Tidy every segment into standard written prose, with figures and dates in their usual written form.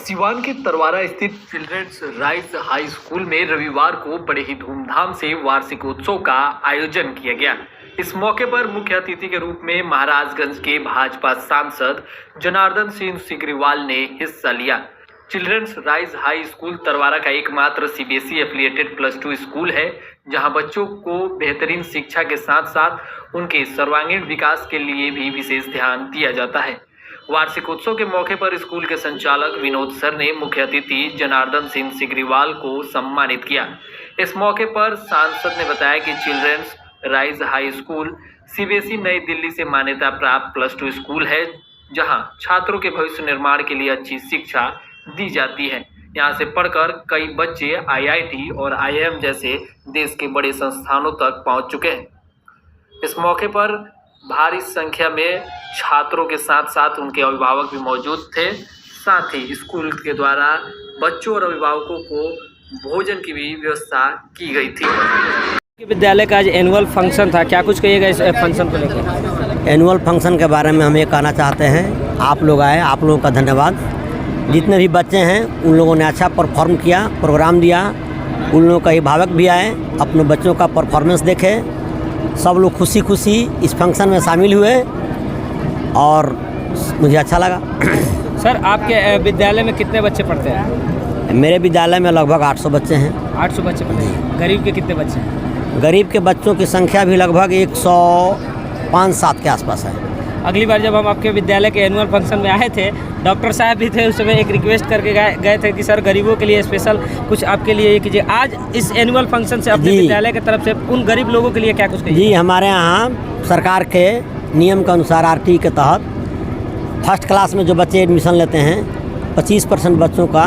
सिवान के तरवारा स्थित children's rise high school में रविवार को बड़े ही धूमधाम से वार्षिक उत्सव का आयोजन किया गया। इस मौके पर मुख्य अतिथि के रूप में महाराजगंज के भाजपा सांसद जनार्दन सिंह सिग्रीवाल ने हिस्सा लिया। Children's rise high school Tarwara का एकमात्र सीबीएसई एफिलिएटेड +2 स्कूल है, जहां बच्चों को बेहतरीन शिक्षा के साथ साथ उनके सर्वांगीण विकास के लिए भी विशेष ध्यान दिया जाता है। वार्षिक उत्सव के मौके पर स्कूल के संचालक विनोद सर ने मुख्य अतिथि जनार्दन सिंह सिग्रीवाल को सम्मानित किया। इस मौके पर सांसद ने बताया कि children's rise high school CBSE Nai Delhi से मान्यता प्राप्त +2 स्कूल है, जहां छात्रों के भविष्य निर्माण के लिए अच्छी शिक्षा दी जाती है। यहां से पढ़कर कई बच्चे आईआईटी और आईआईएम जैसे देश के बड़े संस्थानों तक पहुंच चुके हैं। इस मौके पर भारी संख्या में छात्रों के साथ साथ उनके अभिभावक भी मौजूद थे। साथ ही स्कूल के द्वारा बच्चों और अभिभावकों को भोजन की भी व्यवस्था की गई थी। विद्यालय का आज एनुअल फंक्शन था, क्या कुछ कहिएगा इस फंक्शन को लेकर? एनुअल फंक्शन के बारे में हम ये कहना चाहते हैं, आप लोग आए, आप लोगों का धन्यवाद। जितने भी बच्चे हैं उन लोगों ने अच्छा परफॉर्म किया, प्रोग्राम दिया। उन लोगों का अभिभावक भी आए, अपने बच्चों का परफॉर्मेंस देखे। सब लोग खुशी खुशी इस फंक्शन में शामिल हुए और मुझे अच्छा लगा। सर, आपके विद्यालय में कितने बच्चे पढ़ते हैं? मेरे विद्यालय में लगभग 800 बच्चे हैं। 800 बच्चे पढ़ते हैं। गरीब के कितने बच्चे हैं? गरीब के बच्चों की संख्या भी लगभग 105-7 के आसपास है। अगली बार जब हम आपके विद्यालय के एनुअल फंक्शन में आए थे, डॉक्टर साहब भी थे, उस समय एक रिक्वेस्ट करके गए थे कि सर गरीबों के लिए स्पेशल कुछ आपके लिए ये कीजिए। आज इस एनुअल फंक्शन से अपने विद्यालय की तरफ से उन गरीब लोगों के लिए क्या कुछ कीजिए? जी, हमारे यहाँ सरकार के नियम के अनुसार आरटी के तहत फर्स्ट क्लास में जो बच्चे एडमिशन लेते हैं 25% बच्चों का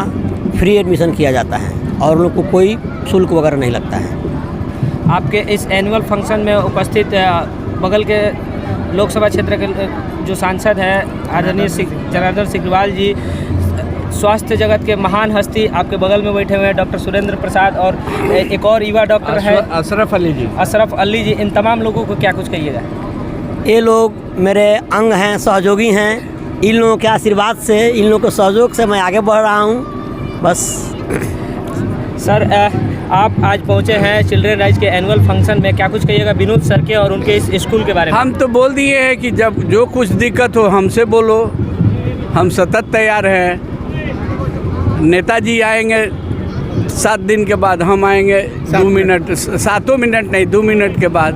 फ्री एडमिशन किया जाता है और उन लोग को कोई शुल्क वगैरह नहीं लगता है। आपके इस एनुअल फंक्शन में उपस्थित बगल के लोकसभा क्षेत्र के जो सांसद हैं आदरणीय जनार्दन सिग्रीवाल जी, स्वास्थ्य जगत के महान हस्ती आपके बगल में बैठे हुए हैं डॉक्टर सुरेंद्र प्रसाद, और एक और युवा डॉक्टर है अशरफ अली जी। इन तमाम लोगों को क्या कुछ कहिएगा? ये लोग मेरे अंग हैं, सहयोगी हैं। इन लोगों के आशीर्वाद से, इन लोगों के सहयोग से मैं आगे बढ़ रहा हूँ। बस सर, आप आज पहुंचे हैं चिल्ड्रन राइज के एनुअल फंक्शन में, क्या कुछ कहिएगा विनोद सर के और उनके इस स्कूल के बारे में? हम तो बोल दिए हैं कि जब जो कुछ दिक्कत हो हमसे बोलो, हम सतत तैयार हैं। नेताजी आएंगे 7 दिन के बाद, हम आएंगे 2 मिनट, 7 मिनट नहीं 2 मिनट के बाद।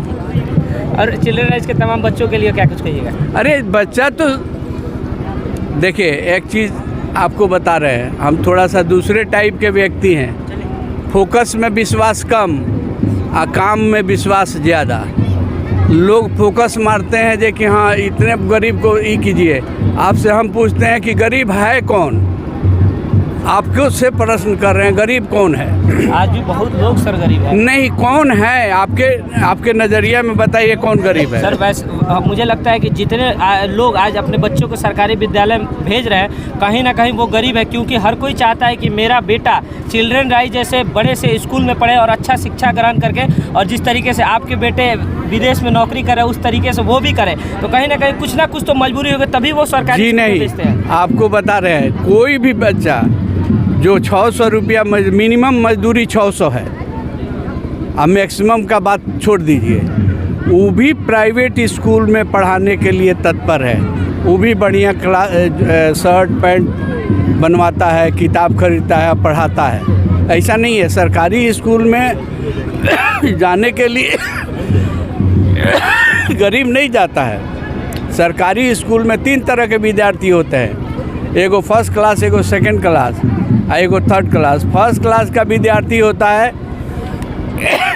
और चिल्ड्रन राइज के तमाम बच्चों के लिए क्या कुछ कहिएगा? अरे बच्चा तो देखिए, एक चीज़ आपको बता रहे हैं, हम थोड़ा सा दूसरे टाइप के व्यक्ति हैं। फोकस में विश्वास कम और काम में विश्वास ज़्यादा। लोग फोकस मारते हैं जे कि हाँ इतने गरीब को ये कीजिए। आपसे हम पूछते हैं कि गरीब है कौन? आपको से प्रश्न कर रहे हैं, गरीब कौन है? आज भी बहुत लोग सर गरीब हैं। नहीं, कौन है आपके नज़रिया में बताइए कौन गरीब है? सर वैसे मुझे लगता है कि जितने लोग आज अपने बच्चों को सरकारी विद्यालय में भेज रहे हैं, कहीं ना कहीं वो गरीब है, क्योंकि हर कोई चाहता है कि मेरा बेटा चिल्ड्रन राइज जैसे बड़े से स्कूल में पढ़े और अच्छा शिक्षा ग्रहण करके, और जिस तरीके से आपके बेटे विदेश में नौकरी करे उस तरीके से वो भी करे। तो कहीं ना कुछ तो मजबूरी होगी, तभी वो सरकारी जी नहीं, भेजते हैं। आपको बता रहे हैं, कोई भी बच्चा जो 600 रुपया मिनिमम मजदूरी 600 है, अब मैक्सिमम का बात छोड़ दीजिए, वो भी प्राइवेट स्कूल में पढ़ाने के लिए तत्पर है। वो भी बढ़िया शर्ट पैंट बनवाता है, किताब खरीदता है, पढ़ाता है। ऐसा नहीं है सरकारी स्कूल में जाने के लिए गरीब नहीं जाता है। सरकारी स्कूल में 3 तरह के विद्यार्थी होते हैं, एगो फर्स्ट क्लास, एगो सेकंड क्लास, एगो थर्ड क्लास। फर्स्ट क्लास का विद्यार्थी होता है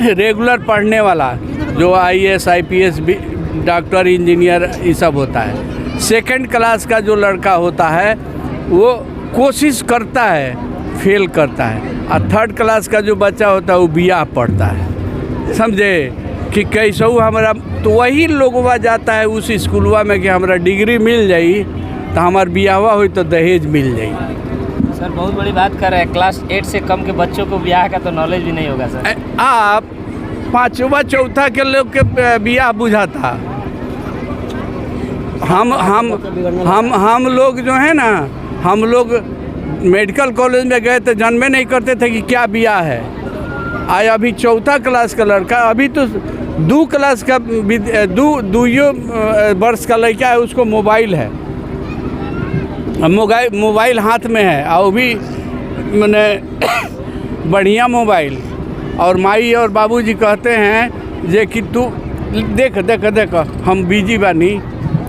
रेगुलर पढ़ने वाला, जो IAS IPS डॉक्टर इंजीनियर ये सब होता है। सेकंड क्लास का जो लड़का होता है वो कोशिश करता है, फेल करता है। और थर्ड क्लास का जो बच्चा होता है वो बियाह पढ़ता है। समझे कि कैसे हमारा, तो वही लोगवा जाता है उस स्कूलवा में कि हमारा डिग्री मिल जाई तो हमार बियाहवा हुई तो दहेज मिल जाई। सर बहुत बड़ी बात कर रहे हैं, क्लास 8 से कम के बच्चों को ब्याह का तो नॉलेज भी नहीं होगा सर। आप 5वां 4था के लोग के ब्याह बुझाता। हम लोग जो है ना, हम लोग मेडिकल कॉलेज में गए तो जानबे नहीं करते थे कि क्या बिया है। आज अभी 4था क्लास का लड़का, अभी तो 2 क्लास का दुइयो वर्ष का लड़का है, उसको मोबाइल है, मोबाइल हाथ में है, और भी मैंने बढ़िया मोबाइल। और माई और बाबूजी कहते हैं जे कि तू देख देख देख हम बिजी बानी,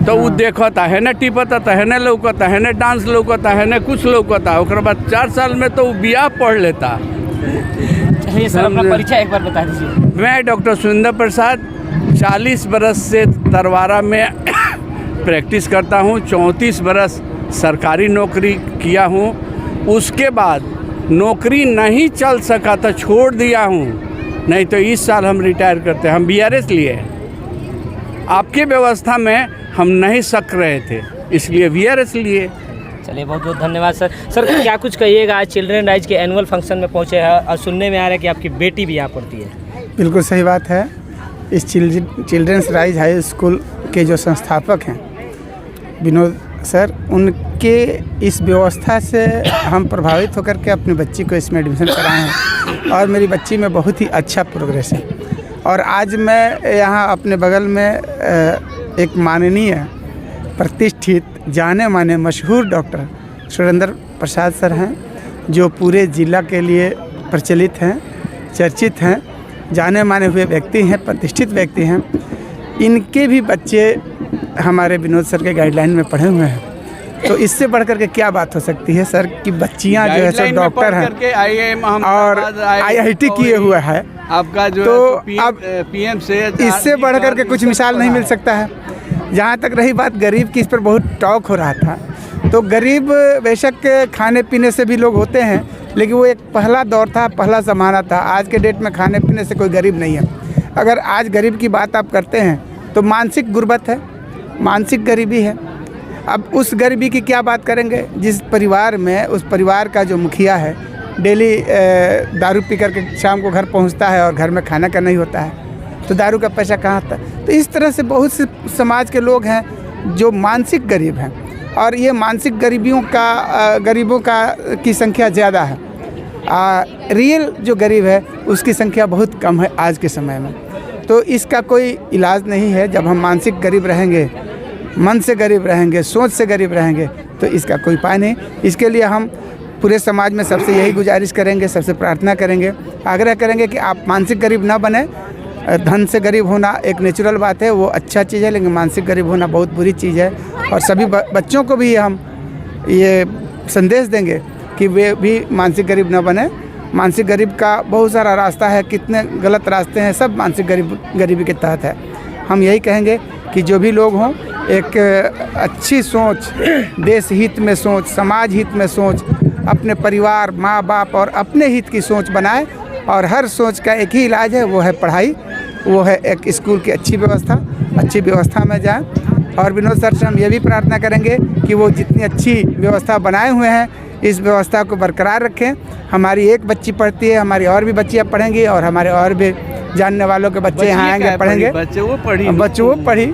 तो वो देखता है न, टिपता है न, लौकता है न, डांस लौकता है न, कुछ लौकता। ओकर बाद 4 साल में तो वो बियाह पढ़ लेता। चलिए सर, अपना परिचय एक बार बता दीजिए। मैं डॉक्टर सुरेंद्र प्रसाद 40 बरस से तरवारा में प्रैक्टिस करता हूँ। 34 बरस सरकारी नौकरी किया हूँ। उसके बाद नौकरी नहीं चल सका तो छोड़ दिया हूँ, नहीं तो इस साल हम रिटायर करते हैं। हम BRS लिए, आपके व्यवस्था में हम नहीं सक रहे थे, इसलिए BRS लिए। चलिए, बहुत बहुत धन्यवाद सर। सर क्या कुछ कहिएगा, आज चिल्ड्रन राइज के एनुअल फंक्शन में पहुंचे हैं और सुनने में आ रहा है कि आपकी बेटी भी यहाँ पढ़ती है। बिल्कुल सही बात है। इस चिल्ड्रंस राइज हाई स्कूल के जो संस्थापक हैं विनोद सर, उनके इस व्यवस्था से हम प्रभावित होकर के अपनी बच्ची को इसमें एडमिशन कराए हैं और मेरी बच्ची में बहुत ही अच्छा प्रोग्रेस है। और आज मैं यहाँ अपने बगल में एक माननीय प्रतिष्ठित जाने माने मशहूर डॉक्टर सुरेंद्र प्रसाद सर हैं, जो पूरे ज़िला के लिए प्रचलित हैं, चर्चित हैं, जाने माने हुए व्यक्ति हैं, प्रतिष्ठित व्यक्ति हैं। इनके भी बच्चे हमारे विनोद सर के गाइडलाइन में पढ़े हुए हैं, तो इससे बढ़ कर के क्या बात हो सकती है सर कि बच्चियां जो है सर डॉक्टर हैं और IIT किए हुए है आपका जो तो अब PM से इससे बढ़ कर के कुछ मिसाल नहीं मिल सकता है। जहाँ तक रही बात गरीब की, इस पर बहुत टॉक हो रहा था, तो गरीब बेशक खाने पीने से भी लोग होते हैं, लेकिन वो एक पहला दौर था, पहला ज़माना था। आज के डेट में खाने पीने से कोई गरीब नहीं है। अगर आज गरीब की बात आप करते हैं तो मानसिक गुर्बत है, मानसिक गरीबी है। अब उस गरीबी की क्या बात करेंगे जिस परिवार में, उस परिवार का जो मुखिया है डेली दारू पी कर के शाम को घर पहुंचता है और घर में खाना का नहीं होता है, तो दारू का पैसा कहाँ आता है। तो इस तरह से बहुत से समाज के लोग हैं जो मानसिक गरीब हैं, और ये मानसिक गरीबों की संख्या ज़्यादा है। रियल जो गरीब है उसकी संख्या बहुत कम है आज के समय में। तो इसका कोई इलाज नहीं है। जब हम मानसिक गरीब रहेंगे, मन से गरीब रहेंगे, सोच से गरीब रहेंगे, तो इसका कोई उपाय नहीं। इसके लिए हम पूरे समाज में सबसे यही गुजारिश करेंगे, सबसे प्रार्थना करेंगे, आग्रह करेंगे कि आप मानसिक गरीब ना बने। धन से गरीब होना एक नेचुरल बात है, वो अच्छा चीज़ है, लेकिन मानसिक गरीब होना बहुत बुरी चीज़ है। और सभी बच्चों को भी हम ये संदेश देंगे कि वे भी मानसिक गरीब ना बने। मानसिक गरीब का बहुत सारा रास्ता है, कितने गलत रास्ते हैं, सब मानसिक गरीबी के तहत है। हम यही कहेंगे कि जो भी लोग हों, एक अच्छी सोच, देश हित में सोच, समाज हित में सोच, अपने परिवार, माँ बाप और अपने हित की सोच बनाए। और हर सोच का एक ही इलाज है, वो है पढ़ाई, वो है एक स्कूल की अच्छी व्यवस्था में जाए। और विनोद सर से हम ये भी प्रार्थना करेंगे कि वो जितनी अच्छी व्यवस्था बनाए हुए हैं, इस व्यवस्था को बरकरार रखें। हमारी एक बच्ची पढ़ती है, हमारी और भी बच्चियाँ पढ़ेंगी, और हमारे और भी जानने वालों के बच्चे यहाँ आएंगे, पढ़ेंगे, बच्चे वो पढ़ी।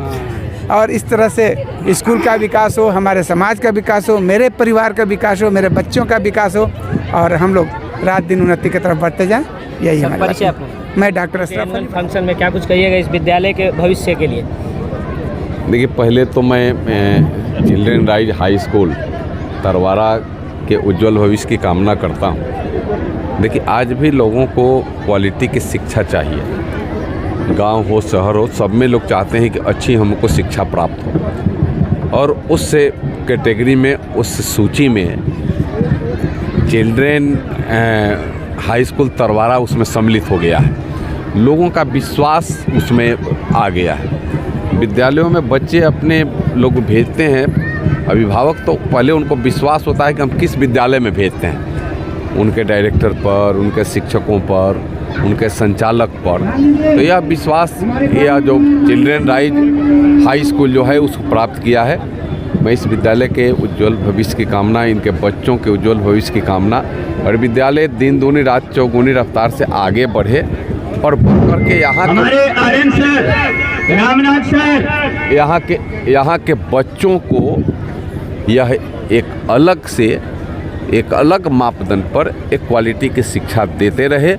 और इस तरह से स्कूल का विकास हो, हमारे समाज का विकास हो, मेरे परिवार का विकास हो, मेरे बच्चों का विकास हो, और हम लोग रात दिन उन्नति की तरफ बढ़ते जाएं। यही हमारा परिचय। मैं डॉक्टर अशरफ अली। फंक्शन में क्या कुछ कहिएगा इस विद्यालय के भविष्य के लिए? देखिए, पहले तो मैं children rise high school Tarwara के उज्जवल भविष्य की कामना करता हूँ। देखिए, आज भी लोगों को क्वालिटी की शिक्षा चाहिए। गांव हो, शहर हो, सब में लोग चाहते हैं कि अच्छी हमको शिक्षा प्राप्त हो, और उस कैटेगरी में, उस सूची में चिल्ड्रन हाई स्कूल तरवारा उसमें सम्मिलित हो गया है। लोगों का विश्वास उसमें आ गया है। विद्यालयों में बच्चे अपने लोग भेजते हैं, अभिभावक तो पहले उनको विश्वास होता है कि हम किस विद्यालय में भेजते हैं, उनके डायरेक्टर पर, उनके शिक्षकों पर, उनके संचालक पर। तो यह विश्वास, यह जो चिल्ड्रन राइज हाई स्कूल जो है उसको प्राप्त किया है। मैं इस विद्यालय के उज्जवल भविष्य की कामना, इनके बच्चों के उज्जवल भविष्य की कामना, और विद्यालय दिन दूनी रात चौगुनी रफ्तार से आगे बढ़े और बढ़ कर के यहाँ के बच्चों को यह एक अलग से एक अलग मापदंड पर एक क्वालिटी की शिक्षा देते रहे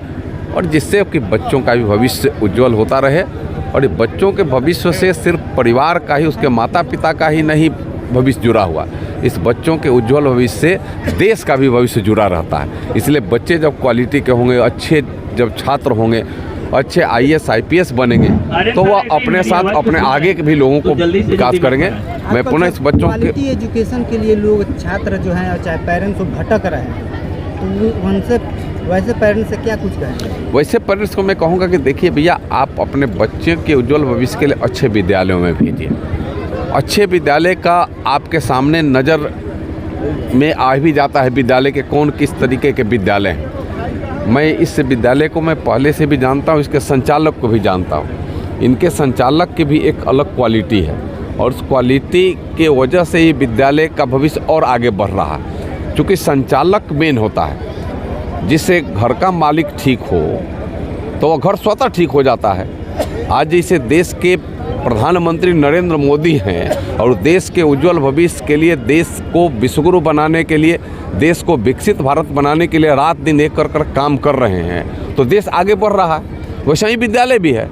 और जिससे कि बच्चों का भी भविष्य उज्जवल होता रहे। और बच्चों के भविष्य से सिर्फ परिवार का ही, उसके माता पिता का ही नहीं भविष्य जुड़ा हुआ, इस बच्चों के उज्जवल भविष्य से देश का भी भविष्य जुड़ा रहता है। इसलिए बच्चे जब क्वालिटी के होंगे, अच्छे जब छात्र होंगे, अच्छे IAS IPS बनेंगे, तो वह अपने साथ अपने आगे के भी लोगों को विकास करेंगे। मैं पुनः इस बच्चों के क्वालिटी एजुकेशन के लिए लोग, छात्र जो हैं, चाहे पेरेंट्स को भटक रहे हैं, तो उनसे वैसे पेरेंट्स से क्या कुछ कहें? वैसे पेरेंट्स को मैं कहूँगा कि देखिए भैया, आप अपने बच्चे के उज्जवल भविष्य के लिए अच्छे विद्यालयों में भेजिए। अच्छे विद्यालय का आपके सामने नज़र में आ भी जाता है विद्यालय के कौन किस तरीके के विद्यालय हैं। मैं इस विद्यालय को मैं पहले से भी जानता हूँ, इसके संचालक को भी जानता हूँ। इनके संचालक की भी एक अलग क्वालिटी है और उस क्वालिटी के वजह से ही विद्यालय का भविष्य और आगे बढ़ रहा है। क्योंकि संचालक मेन होता है, जिससे घर का मालिक ठीक हो तो वह घर स्वतः ठीक हो जाता है। आज जैसे देश के प्रधानमंत्री नरेंद्र मोदी हैं और देश के उज्जवल भविष्य के लिए, देश को विश्वगुरु बनाने के लिए, देश को विकसित भारत बनाने के लिए रात दिन एक कर काम कर रहे हैं, तो देश आगे बढ़ रहा है। वैसे ही विद्यालय भी है।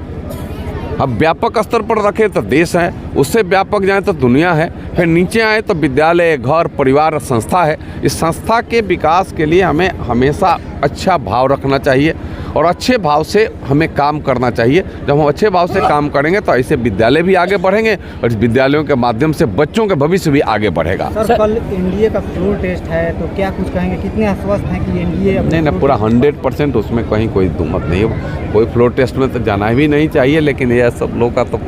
अब व्यापक स्तर पर रखें तो देश है, उससे व्यापक जाए तो दुनिया है, फिर नीचे आए तो विद्यालय, घर, परिवार, संस्था है। इस संस्था के विकास के लिए हमें हमेशा अच्छा भाव रखना चाहिए और अच्छे भाव से हमें काम करना चाहिए। जब हम अच्छे भाव से काम करेंगे तो ऐसे विद्यालय भी आगे बढ़ेंगे और इस विद्यालयों के माध्यम से बच्चों के भविष्य भी आगे बढ़ेगा। सर, कल एनडीए का फ्लोर टेस्ट है, तो क्या कुछ कहेंगे? कितने आश्वस्त हैं कि एनडीए? नहीं, पूरा 100%, उसमें कहीं कोई दुमत नहीं है। कोई फ्लोर टेस्ट में तो जाना भी नहीं चाहिए, लेकिन यह सब लोग का तो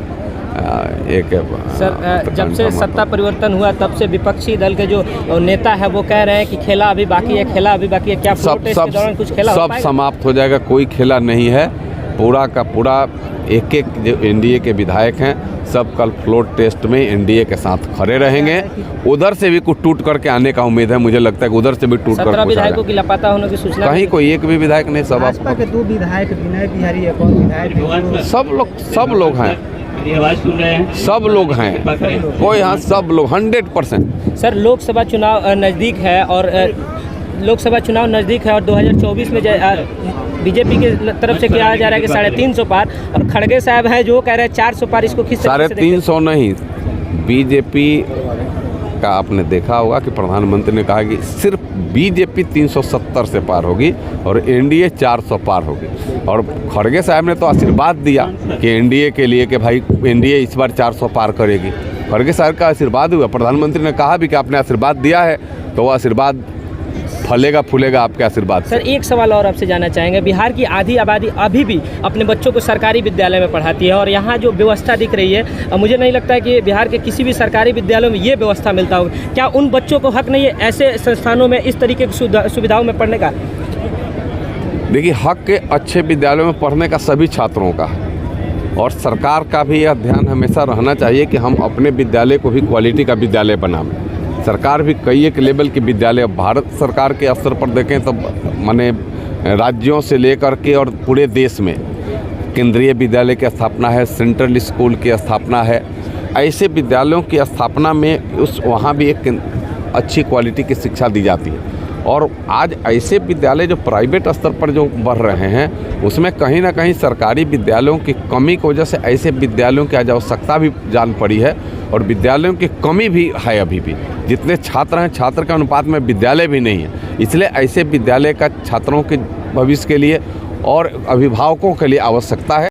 एक सर, जब से सत्ता परिवर्तन हुआ तब से विपक्षी दल के जो नेता है वो कह रहे हैं कि खेला अभी बाकी है, खेला अभी बाकी है। क्या फ्लोर टेस्ट के दौरान कुछ खेला सब समाप्त हो जाएगा? कोई खेला नहीं है। पूरा का पूरा एक जो एनडीए के विधायक हैं सब कल फ्लोर टेस्ट में एनडीए के साथ खड़े रहेंगे। उधर से भी कुछ टूट करके आने का उम्मीद है। मुझे लगता है कि उधर से भी टूट कर 17 विधायकों की लापता होने की सूचना, कहीं कोई एक भी विधायक नहीं। सब भाजपा के 2 विधायक, विनय बिहारी एक और विधायक, सब लोग हैं, सब लोग हैं, कोई हाँ सब लोग 100%। सर, लोकसभा चुनाव नज़दीक है और लोकसभा चुनाव नज़दीक है और 2024 में बीजेपी के तरफ से किया जा रहा है कि 350 पार, और खड़गे साहब हैं जो कह रहे हैं 400 पार। इसको किस तरह से 350 नहीं, बीजेपी का आपने देखा होगा कि प्रधानमंत्री ने कहा कि सिर्फ बीजेपी 370 से पार होगी और एनडीए 400 पार होगी। और खड़गे साहब ने तो आशीर्वाद दिया कि एनडीए के लिए कि भाई एनडीए इस बार 400 पार करेगी। खड़गे साहब का आशीर्वाद हुआ। प्रधानमंत्री ने कहा भी कि आपने आशीर्वाद दिया है तो वो आशीर्वाद फलेगा फूलेगा आपके आशीर्वाद। सर, एक सवाल और आपसे जानना चाहेंगे। बिहार की आधी आबादी अभी भी अपने बच्चों को सरकारी विद्यालय में पढ़ाती है और यहाँ जो व्यवस्था दिख रही है, मुझे नहीं लगता है कि बिहार के किसी भी सरकारी विद्यालयों में ये व्यवस्था मिलता होगा। क्या उन बच्चों को हक नहीं है ऐसे संस्थानों में इस तरीके की सुविधाओं में पढ़ने का? देखिए, हक के अच्छे विद्यालयों में पढ़ने का सभी छात्रों का है और सरकार का भी यह ध्यान हमेशा रहना चाहिए कि हम अपने विद्यालय को भी क्वालिटी का विद्यालय बनाएं। सरकार भी कई एक लेवल के विद्यालय, भारत सरकार के स्तर पर देखें तो माने राज्यों से लेकर के और पूरे देश में केंद्रीय विद्यालय की स्थापना है, सेंट्रल स्कूल की स्थापना है। ऐसे विद्यालयों की स्थापना में वहाँ भी एक अच्छी क्वालिटी की शिक्षा दी जाती है। और आज ऐसे विद्यालय जो प्राइवेट स्तर पर जो बढ़ रहे हैं, उसमें कहीं ना कहीं सरकारी विद्यालयों की कमी की वजह से ऐसे विद्यालयों की आज आवश्यकता भी जान पड़ी है और विद्यालयों की कमी भी है। अभी भी जितने छात्र हैं, छात्र के अनुपात में विद्यालय भी नहीं है। इसलिए ऐसे विद्यालय का छात्रों के भविष्य के लिए और अभिभावकों के लिए आवश्यकता है।